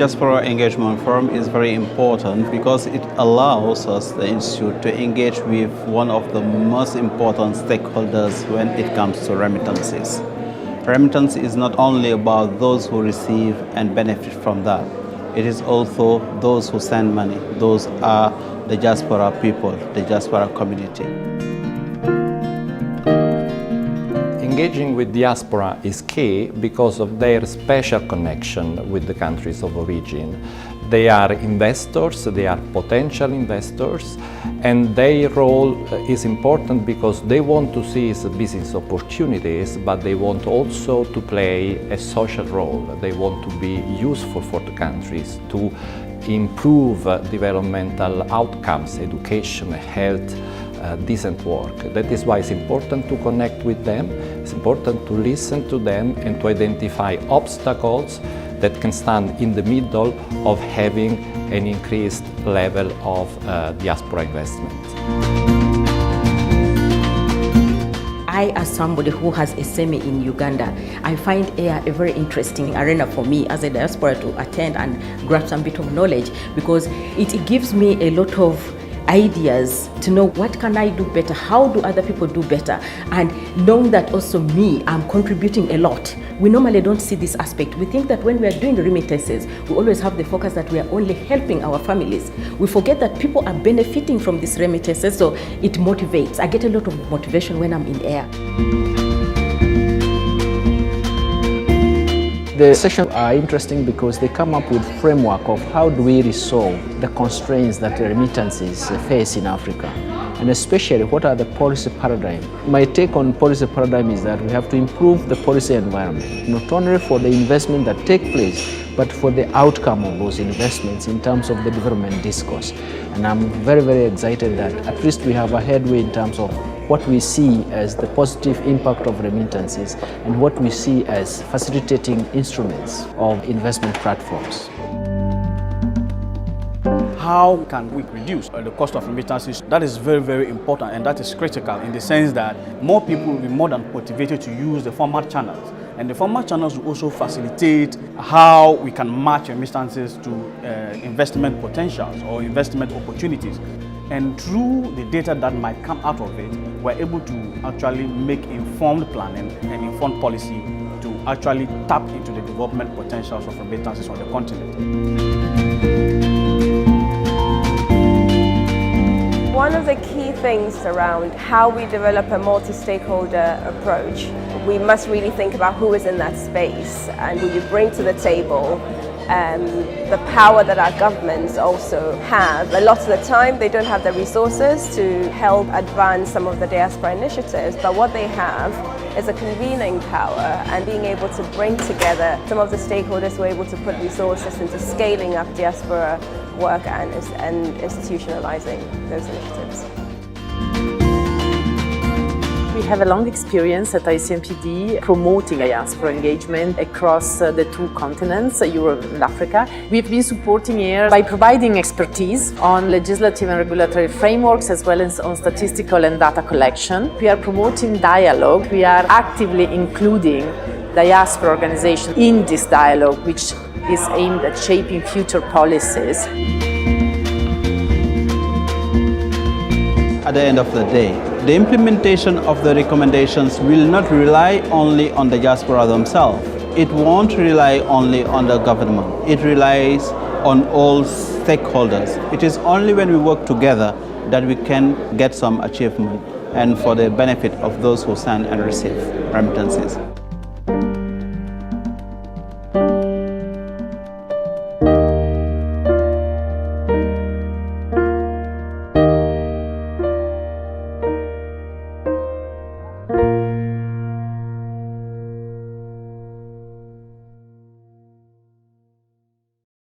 Diaspora Engagement Forum is very important because it allows us, the Institute, to engage with one of the most important stakeholders when it comes to remittances. Remittance is not only about those who receive and benefit from that. It is also those who send money. Those are the diaspora people, the diaspora community. Engaging with diaspora is key because of their special connection with the countries of origin. They are investors, they are potential investors, and their role is important because they want to seize business opportunities, but they want also to play a social role. They want to be useful for the countries to improve developmental outcomes, education, health, decent work. That is why it's important to connect with them, it's important to listen to them and to identify obstacles that can stand in the middle of having an increased level of diaspora investment. I, as somebody who has a semi in Uganda, I find a very interesting arena for me as a diaspora to attend and grab some bit of knowledge, because it gives me a lot of ideas to know what can I do better, how do other people do better, and knowing that also me, I'm contributing a lot. We normally don't see this aspect. We think that when we are doing remittances, we always have the focus that we are only helping our families. We forget that people are benefiting from these remittances, so it motivates. I get a lot of motivation when I'm in air. The sessions are interesting because they come up with a framework of how do we resolve the constraints that the remittances face in Africa, and especially what are the policy paradigms. My take on policy paradigm is that we have to improve the policy environment, not only for the investment that take place, but for the outcome of those investments in terms of the development discourse. And I'm very, very excited that at least we have a headway in terms of what we see as the positive impact of remittances and what we see as facilitating instruments of investment platforms. How can we reduce the cost of remittances? That is very, very important, and that is critical in the sense that more people will be more than motivated to use the formal channels. And the formal channels will also facilitate how we can match remittances to investment potentials or investment opportunities. And through the data that might come out of it, we're able to actually make informed planning and informed policy to actually tap into the development potentials of remittances on the continent. One of the key things around how we develop a multi-stakeholder approach, we must really think about who is in that space and who you bring to the table. The power that our governments also have. A lot of the time they don't have the resources to help advance some of the diaspora initiatives, but what they have is a convening power and being able to bring together some of the stakeholders who are able to put resources into scaling up diaspora work and institutionalizing those initiatives. We have a long experience at ICMPD promoting diaspora engagement across the two continents, Europe and Africa. We've been supporting here by providing expertise on legislative and regulatory frameworks as well as on statistical and data collection. We are promoting dialogue. We are actively including diaspora organizations in this dialogue, which is aimed at shaping future policies. At the end of the day, the implementation of the recommendations will not rely only on the diaspora themselves. It won't rely only on the government. It relies on all stakeholders. It is only when we work together that we can get some achievement and for the benefit of those who send and receive remittances.